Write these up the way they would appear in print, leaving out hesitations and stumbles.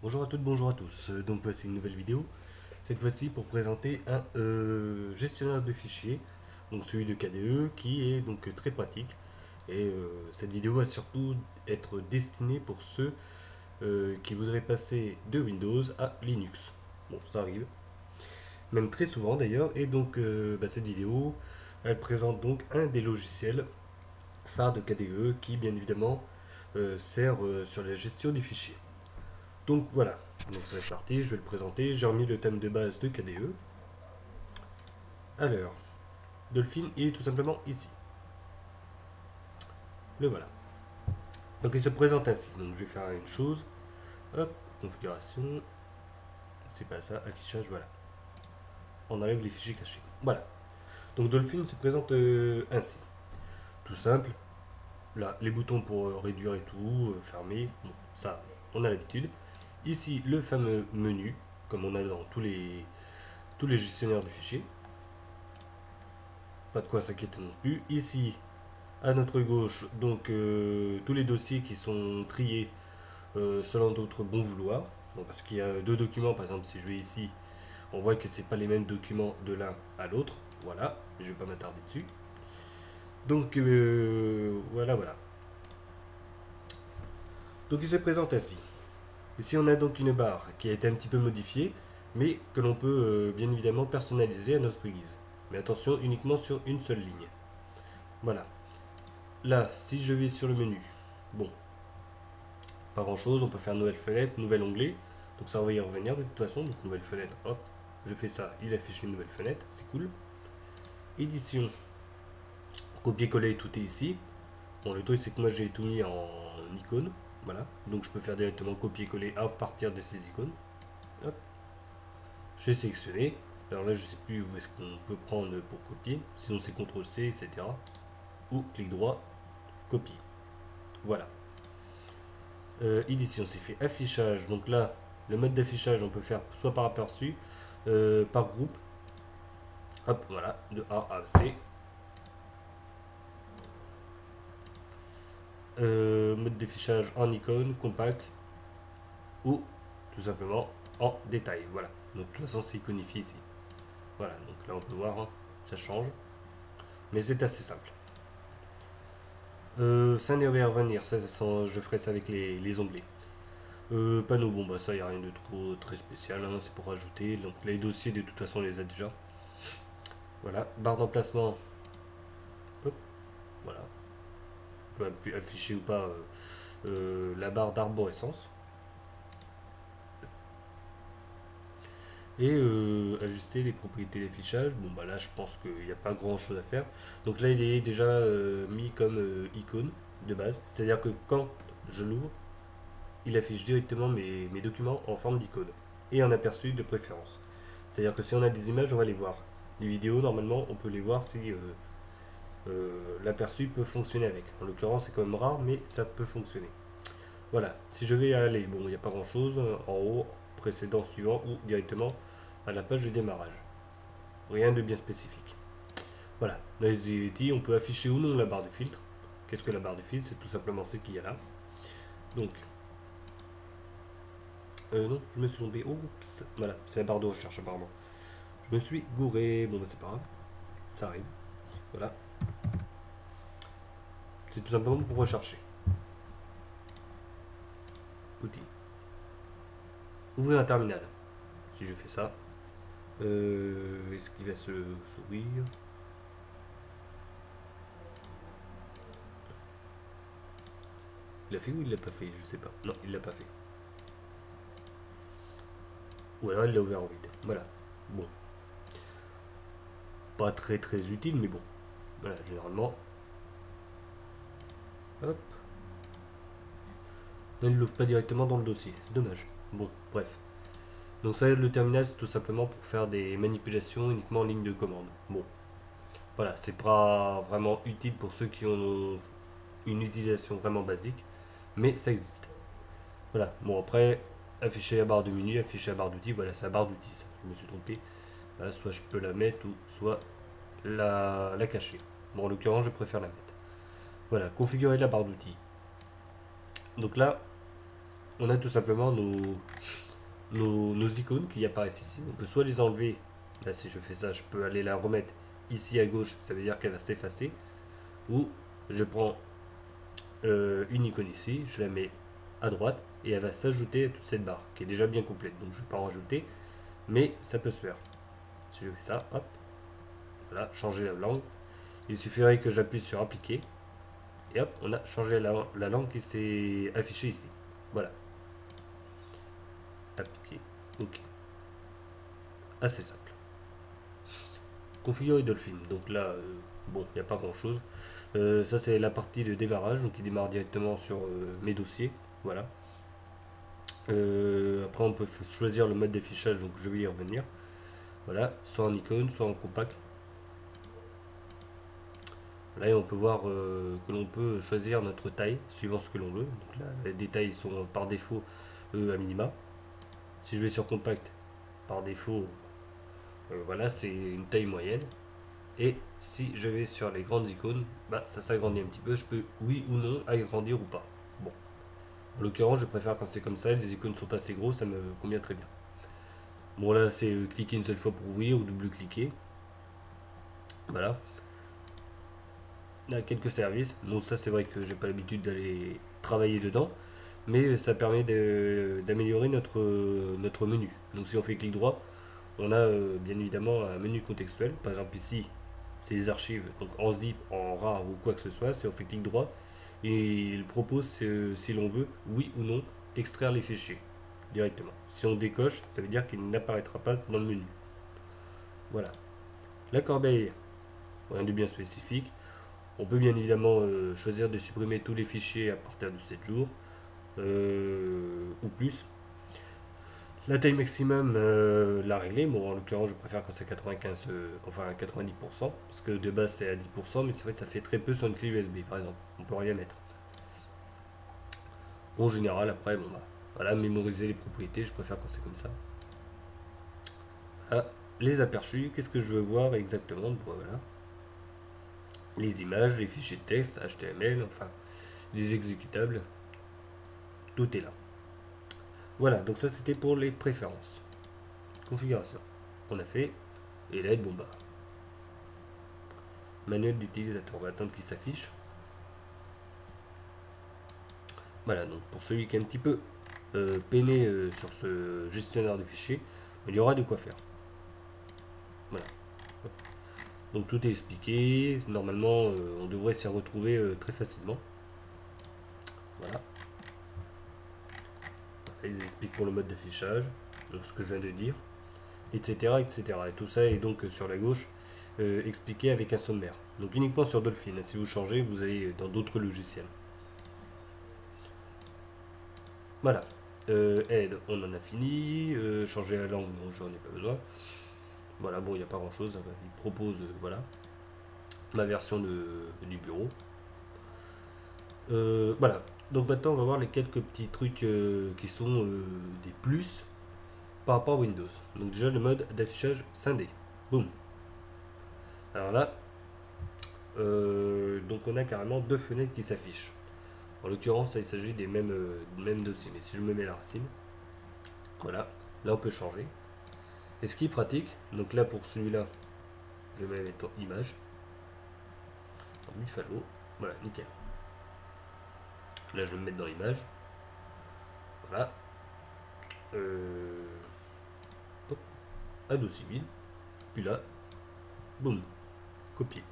Bonjour à toutes, bonjour à tous. Donc voici une nouvelle vidéo. Cette fois-ci pour présenter un gestionnaire de fichiers, donc celui de KDE, qui est donc très pratique. Et cette vidéo va surtout être destinée pour ceux qui voudraient passer de Windows à Linux. Bon, ça arrive, même très souvent d'ailleurs. Et donc cette vidéo, elle présente donc un des logiciels phares de KDE qui, bien évidemment, sert sur la gestion des fichiers. Donc voilà, donc c'est parti, je vais le présenter. J'ai remis le thème de base de KDE. Alors, Dolphin est tout simplement ici. Le voilà. Donc il se présente ainsi. Donc je vais faire une chose. Hop, configuration. C'est pas ça, affichage, voilà. On enlève les fichiers cachés. Voilà. Donc Dolphin se présente ainsi. Tout simple. Là, les boutons pour réduire et tout, fermer. Bon, ça, on a l'habitude. Ici, le fameux menu, comme on a dans tous les gestionnaires de fichiers. Pas de quoi s'inquiéter non plus. Ici, à notre gauche, donc tous les dossiers qui sont triés selon d'autres bon vouloir. Bon, parce qu'il y a deux documents, par exemple, si je vais ici, on voit que c'est pas les mêmes documents de l'un à l'autre. Voilà, je vais pas m'attarder dessus. Donc voilà, voilà. Donc il se présente ainsi. Ici, on a donc une barre qui a été un petit peu modifiée, mais que l'on peut bien évidemment personnaliser à notre guise. Mais attention, uniquement sur une seule ligne. Voilà. Là, si je vais sur le menu, bon, pas grand chose, on peut faire nouvelle fenêtre, nouvel onglet. Donc ça, on va y revenir de toute façon. Donc nouvelle fenêtre, hop, je fais ça, il affiche une nouvelle fenêtre, c'est cool. Édition, copier-coller, tout est ici. Bon, le truc, c'est que moi j'ai tout mis en icône, voilà. Donc je peux faire directement copier-coller à partir de ces icônes. Hop, j'ai sélectionné. Alors là, je sais plus où est-ce qu'on peut prendre pour copier. Sinon, c'est CTRL-C, etc. Ou clic droit, copier. Voilà. Édition, c'est fait. Affichage, donc là, le mode d'affichage, on peut faire soit par aperçu, par groupe. Hop, voilà, de A à C. Mode d'affichage en icône, compact, ou tout simplement en détail. Voilà, donc de toute façon, c'est iconifié ici. Voilà, donc là, on peut voir, hein, ça change. Mais c'est assez simple. Ça, on va y revenir. Ça, je ferai ça avec les onglets. Panneau, bon bah ça y a rien de trop très spécial, hein, c'est pour rajouter. Donc les dossiers de toute façon on les a déjà. Voilà, barre d'emplacement, hop, voilà. On peut afficher ou pas la barre d'arborescence. Et ajuster les propriétés d'affichage. Bon bah là je pense qu'il n'y a pas grand chose à faire. Donc là il est déjà mis comme icône de base. C'est-à-dire que quand je l'ouvre, il affiche directement mes documents en forme d'icône. Et en aperçu de préférence. C'est-à-dire que si on a des images, on va les voir. Les vidéos, normalement, on peut les voir si l'aperçu peut fonctionner avec. En l'occurrence, c'est quand même rare, mais ça peut fonctionner. Voilà, si je vais aller, bon, il n'y a pas grand-chose, en haut, précédent, suivant, ou directement à la page de démarrage. Rien de bien spécifique. Voilà, dans les Utility, on peut afficher ou non la barre de filtre. Qu'est-ce que la barre de filtre? C'est tout simplement ce qu'il y a là. Donc, non, je me suis tombé. Oups, voilà, c'est la barre de recherche apparemment. Je me suis gouré, bon, bah, c'est pas grave, ça arrive. Voilà, c'est tout simplement pour rechercher. Outils. Ouvrir un terminal. Si je fais ça, est-ce qu'il va s'ouvrir? Il l'a fait ou il l'a pas fait? Je sais pas. Non, il l'a pas fait. Ou alors il l'a ouvert en vide. Voilà. Bon. Pas très très utile, mais bon. Voilà, généralement. Hop. Non, il ne l'ouvre pas directement dans le dossier. C'est dommage. Bon, bref. Donc ça, le terminal, c'est tout simplement pour faire des manipulations uniquement en ligne de commande. Bon. Voilà, c'est pas vraiment utile pour ceux qui ont une utilisation vraiment basique, mais ça existe. Voilà, bon après, afficher la barre de menu, afficher la barre d'outils, voilà, c'est la barre d'outils, ça. Je me suis trompé. Là, soit je peux la mettre, ou soit la cacher. Bon, en l'occurrence, je préfère la mettre. Voilà, configurer la barre d'outils. Donc là, on a tout simplement nos icônes qui apparaissent ici. On peut soit les enlever, là si je fais ça, je peux aller la remettre ici à gauche, ça veut dire qu'elle va s'effacer, ou je prends une icône ici, je la mets à droite, et elle va s'ajouter à toute cette barre, qui est déjà bien complète, donc je ne vais pas en rajouter, mais ça peut se faire. Si je fais ça, hop, voilà, changer la langue, il suffirait que j'appuie sur appliquer, et hop, on a changé la langue qui s'est affichée ici. Voilà. Appliquer. Ok. Assez simple. Configurer Dolphin. Donc là, bon, il n'y a pas grand chose. Ça, c'est la partie de démarrage. Donc, il démarre directement sur mes dossiers. Voilà. Après, on peut choisir le mode d'affichage. Donc, je vais y revenir. Voilà. Soit en icône, soit en compact. Là, on peut voir que l'on peut choisir notre taille suivant ce que l'on veut. Donc là, les détails sont par défaut à minima. Si je vais sur compact, par défaut, voilà, c'est une taille moyenne. Et si je vais sur les grandes icônes, bah, ça s'agrandit un petit peu. Je peux, oui ou non, agrandir ou pas. Bon, en l'occurrence, je préfère quand c'est comme ça. Les icônes sont assez grosses, ça me convient très bien. Bon, là, c'est cliquer une seule fois pour oui ou double-cliquer. Voilà. Il y a quelques services. Bon, ça, c'est vrai que j'ai pas l'habitude d'aller travailler dedans. Mais ça permet d'améliorer notre menu. Donc, si on fait clic droit, on a bien évidemment un menu contextuel. Par exemple, ici, c'est les archives, donc en zip, en RAR ou quoi que ce soit. Si on fait clic droit, et il propose si l'on veut, oui ou non, extraire les fichiers directement. Si on décoche, ça veut dire qu'il n'apparaîtra pas dans le menu. Voilà. La corbeille, rien de bien spécifique. On peut bien évidemment choisir de supprimer tous les fichiers à partir de 7 jours ou plus. La taille maximum, la régler. Bon, en l'occurrence, je préfère quand c'est 95, enfin 90%, parce que de base c'est à 10%, mais c'est vrai que ça fait très peu sur une clé USB, par exemple. On peut rien mettre. En général, après, bon, bah, voilà, mémoriser les propriétés, je préfère quand c'est comme ça. Voilà. Les aperçus, qu'est-ce que je veux voir exactement? Bon, voilà. Les images, les fichiers de texte, HTML, enfin, les exécutables, tout est là. Voilà, donc ça c'était pour les préférences. Configuration. On a fait. Et l'aide, bon bah. Manuel d'utilisateur. On va attendre qu'il s'affiche. Voilà, donc pour celui qui est un petit peu peiné sur ce gestionnaire de fichiers, il y aura de quoi faire. Voilà. Donc tout est expliqué. Normalement, on devrait s'y retrouver très facilement. Voilà. Ils expliquent pour le mode d'affichage, donc ce que je viens de dire, etc., etc. Et tout ça est donc sur la gauche expliqué avec un sommaire. Donc uniquement sur Dolphin. Si vous changez, vous allez dans d'autres logiciels. Voilà. Aide, on en a fini. Changer la langue, non, j'en ai pas besoin. Voilà, bon, il n'y a pas grand chose. Il propose, voilà, ma version du bureau. Voilà. Donc maintenant, on va voir les quelques petits trucs qui sont des plus par rapport à Windows. Donc déjà, le mode d'affichage scindé. Boum. Alors là, donc on a carrément deux fenêtres qui s'affichent. En l'occurrence, il s'agit des mêmes dossiers. Mais si je me mets la racine, voilà, là on peut changer. Et ce qui est pratique, donc là pour celui-là, je vais mettre en image, en Buffalo, voilà, nickel. Là je vais me mettre dans l'image, voilà. Hop, ado civil, puis là, boum, copier.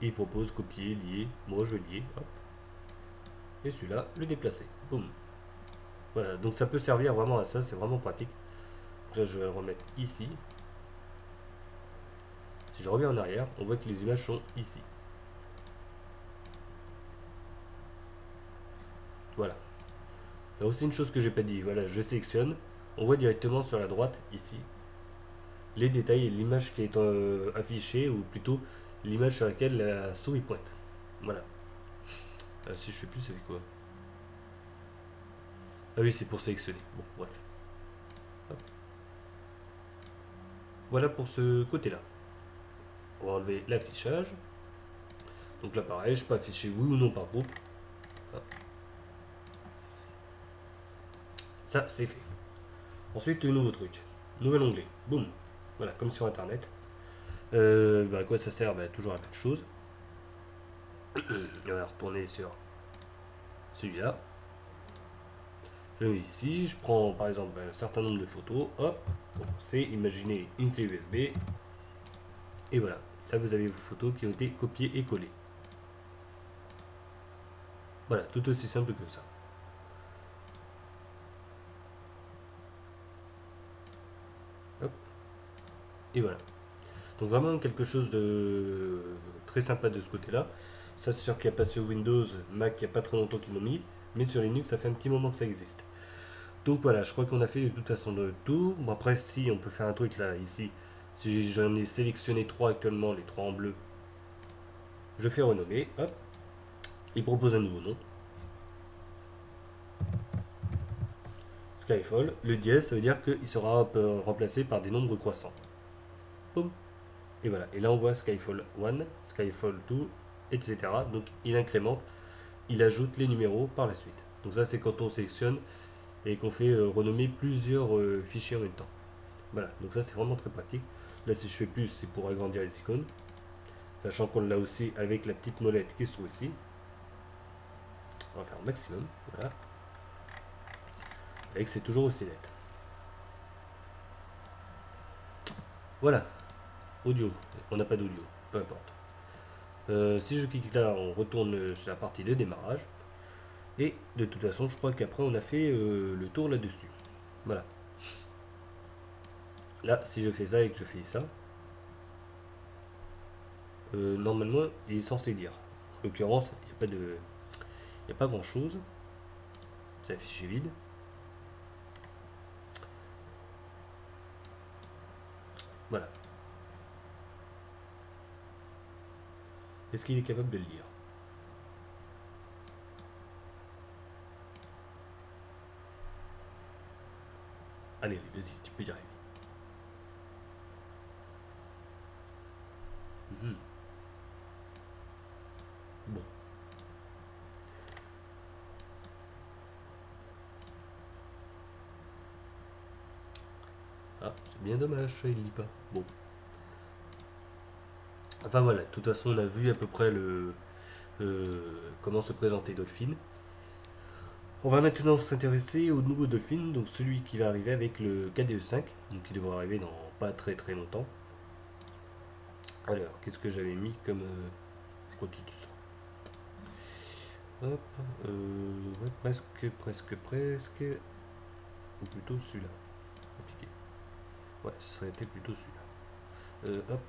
Et il propose copier, lier, moi je lier, hop. Et celui-là, le déplacer, boum. Voilà, donc ça peut servir vraiment à ça, c'est vraiment pratique. Donc là je vais le remettre ici. Si je reviens en arrière, on voit que les images sont ici. Voilà. Il y a aussi une chose que j'ai pas dit, voilà, je sélectionne, on voit directement sur la droite, ici, les détails et l'image qui est affichée, ou plutôt l'image sur laquelle la souris pointe. Voilà. Si je fais plus, ça fait quoi? Ah oui, c'est pour sélectionner. Bon, bref. Hop. Voilà pour ce côté-là. On va enlever l'affichage. Donc là, pareil, je peux afficher oui ou non par groupe. Hop. Ça, c'est fait. Ensuite, nouveau truc. Nouvel onglet. Boum. Voilà, comme sur Internet. À quoi ça sert? Toujours la même chose. On va retourner sur celui-là. Je vais ici, je prends par exemple un certain nombre de photos. Hop, c'est imaginer une clé USB. Et voilà. Là, vous avez vos photos qui ont été copiées et collées. Voilà, tout aussi simple que ça. Hop. Et voilà. Donc vraiment quelque chose de très sympa de ce côté-là. Ça, c'est sûr qu'il n'y a pas sur Windows, Mac, il n'y a pas très longtemps qu'ils l'ont mis. Mais sur Linux, ça fait un petit moment que ça existe. Donc voilà, je crois qu'on a fait de toute façon le tour. Bon, après, si on peut faire un truc là, ici. Si j'en ai sélectionné 3 actuellement, les 3 en bleu, je fais renommer. Hop. Il propose un nouveau nom. Skyfall. Le dièse, ça veut dire qu'il sera remplacé par des nombres croissants. Boum. Et voilà. Et là, on voit Skyfall 1, Skyfall 2, etc. Donc, il incrémente, il ajoute les numéros par la suite. Donc ça, c'est quand on sélectionne et qu'on fait renommer plusieurs fichiers en même temps. Voilà. Donc ça, c'est vraiment très pratique. Là, si je fais plus, c'est pour agrandir les icônes. Sachant qu'on l'a aussi avec la petite molette qui se trouve ici. On va faire un maximum. Voilà. Et que c'est toujours aussi net. Voilà. Audio. On n'a pas d'audio. Peu importe. Si je clique là, on retourne sur la partie de démarrage. Et de toute façon, je crois qu'après, on a fait le tour là-dessus. Voilà. Là, si je fais ça et que je fais ça, normalement, il est censé lire. En l'occurrence, il n'y a pas de... Il n'y a pas grand-chose. C'est affiché vide. Voilà. Est-ce qu'il est capable de le lire? Allez, vas-y, tu peux y arriver. Bon. Ah, c'est bien dommage, ça, il lit pas. Bon. Enfin voilà, de toute façon, on a vu à peu près comment se présenter Dolphin. On va maintenant s'intéresser au nouveau Dolphin, donc celui qui va arriver avec le KDE5, donc qui devrait arriver dans pas très très longtemps. Alors, qu'est-ce que j'avais mis comme... je continue ça. Hop, ouais, presque. Ou plutôt celui-là. Appliqué. Ouais, ce serait été plutôt celui-là. Hop.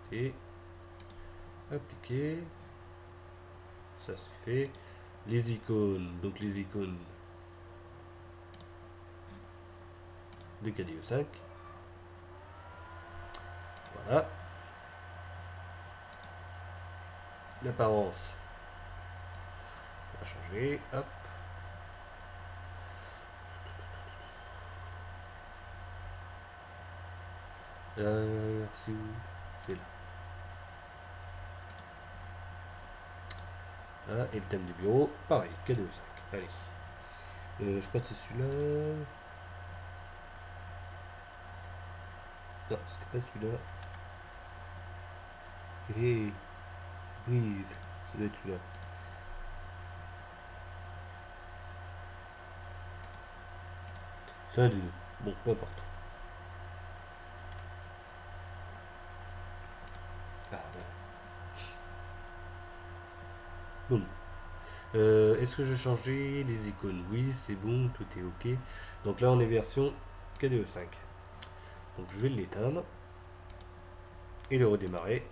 Appliquer. Appliquer. Ça c'est fait. Les icônes, donc les icônes de KDE5. Voilà. L'apparence. On va changer. Hop. C'est où? C'est là. Là. Et le thème du bureau, pareil, KDE5. Allez. Je crois que c'est celui-là. Non, c'était pas celui-là. Hey, Brise. Ça doit être celui-là. C'est un des deux. Bon, peu importe. Ah, voilà. Bon. Est-ce que je changeais les icônes? Oui, c'est bon, tout est ok. Donc là, on est version KDE5. Donc je vais l'éteindre et le redémarrer.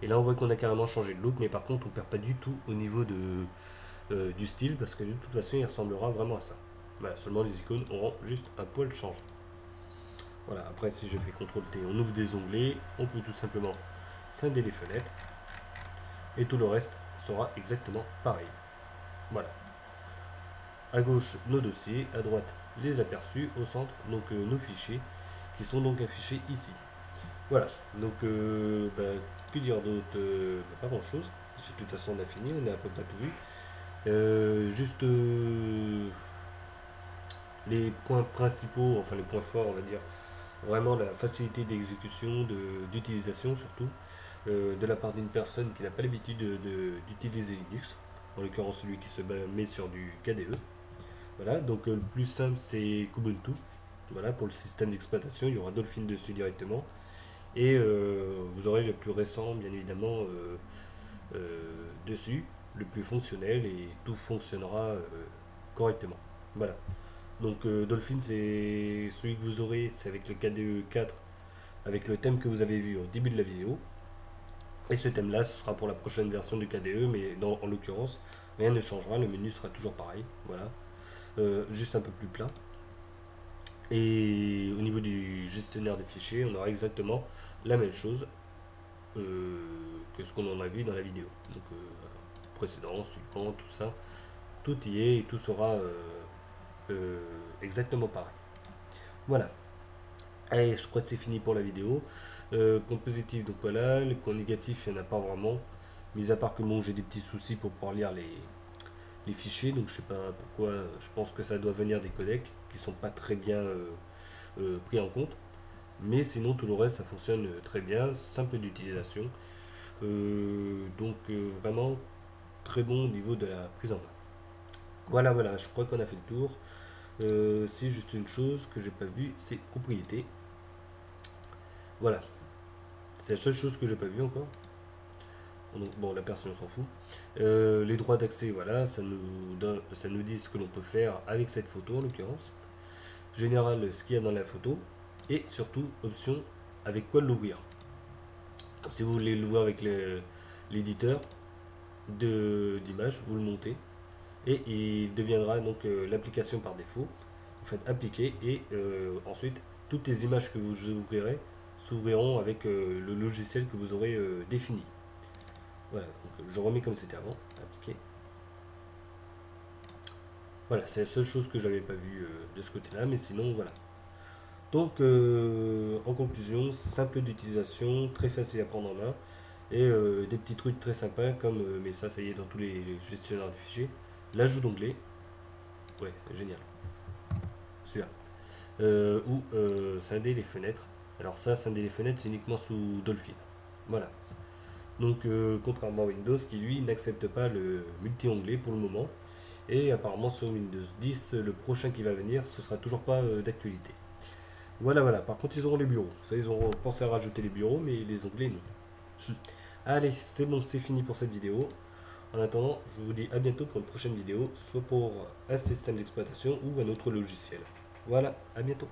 Et là, on voit qu'on a carrément changé de look, mais par contre, on perd pas du tout au niveau du style, parce que de toute façon, il ressemblera vraiment à ça. Voilà, seulement les icônes auront juste un poil changé. Voilà, après, si je fais CTRL-T, on ouvre des onglets, on peut tout simplement scinder les fenêtres, et tout le reste sera exactement pareil. Voilà. À gauche, nos dossiers, à droite, les aperçus, au centre, donc nos fichiers, qui sont donc affichés ici. Voilà, donc que dire d'autre? Pas grand chose, de toute façon on a fini, on a à peu près tout vu. Juste les points principaux, enfin les points forts, on va dire, vraiment la facilité d'exécution, d'utilisation surtout, de la part d'une personne qui n'a pas l'habitude d'utiliser Linux, en l'occurrence celui qui se met sur du KDE. Voilà, donc le plus simple c'est Kubuntu. Voilà, pour le système d'exploitation, il y aura Dolphin dessus directement. Et vous aurez le plus récent, bien évidemment, dessus, le plus fonctionnel, et tout fonctionnera correctement. Voilà. Donc Dolphin, c'est celui que vous aurez, c'est avec le KDE 4, avec le thème que vous avez vu au début de la vidéo. Et ce thème-là, ce sera pour la prochaine version du KDE, mais en l'occurrence, rien ne changera, le menu sera toujours pareil. Voilà. Juste un peu plus plat. Et au niveau du gestionnaire de fichiers, on aura exactement la même chose que ce qu'on en a vu dans la vidéo. Donc précédent, suivant, tout ça, tout y est et tout sera exactement pareil. Voilà. Allez, je crois que c'est fini pour la vidéo. Point positif, donc voilà. Les points négatifs, il n'y en a pas vraiment. Mis à part que bon, j'ai des petits soucis pour pouvoir lire les fichiers. Donc je sais pas pourquoi. Je pense que ça doit venir des codecs qui sont pas très bien pris en compte. Mais sinon, tout le reste, ça fonctionne très bien. Simple d'utilisation. Vraiment très bon au niveau de la prise en main. Voilà, voilà, je crois qu'on a fait le tour. C'est juste une chose que j'ai pas vue, c'est propriété. Voilà, c'est la seule chose que j'ai pas vue encore. Donc, bon, la personne s'en fout. Les droits d'accès, voilà, ça nous dit ce que l'on peut faire avec cette photo en l'occurrence. Général, ce qu'il y a dans la photo. Et surtout, option avec quoi l'ouvrir. Si vous voulez l'ouvrir avec l'éditeur d'image, vous le montez. Et il deviendra donc l'application par défaut. Vous faites appliquer et ensuite toutes les images que vous ouvrirez s'ouvriront avec le logiciel que vous aurez défini. Voilà, donc je remets comme c'était avant, appliquer. Voilà, c'est la seule chose que j'avais pas vue de ce côté-là, mais sinon voilà. Donc en conclusion, simple d'utilisation, très facile à prendre en main et des petits trucs très sympas comme, mais ça y est dans tous les gestionnaires de fichiers, l'ajout d'onglets. Ouais, génial. Celui-là. Ou scinder les fenêtres. Alors ça, scinder les fenêtres, c'est uniquement sous Dolphin. Voilà. Donc contrairement à Windows qui lui n'accepte pas le multi-onglet pour le moment. Et apparemment sur Windows 10, le prochain qui va venir, ce sera toujours pas d'actualité. Voilà, voilà. Par contre, ils auront les bureaux. Ça, ils auront pensé à rajouter les bureaux, mais les onglets, non. Allez, c'est bon, c'est fini pour cette vidéo. En attendant, je vous dis à bientôt pour une prochaine vidéo, soit pour un système d'exploitation ou un autre logiciel. Voilà, à bientôt.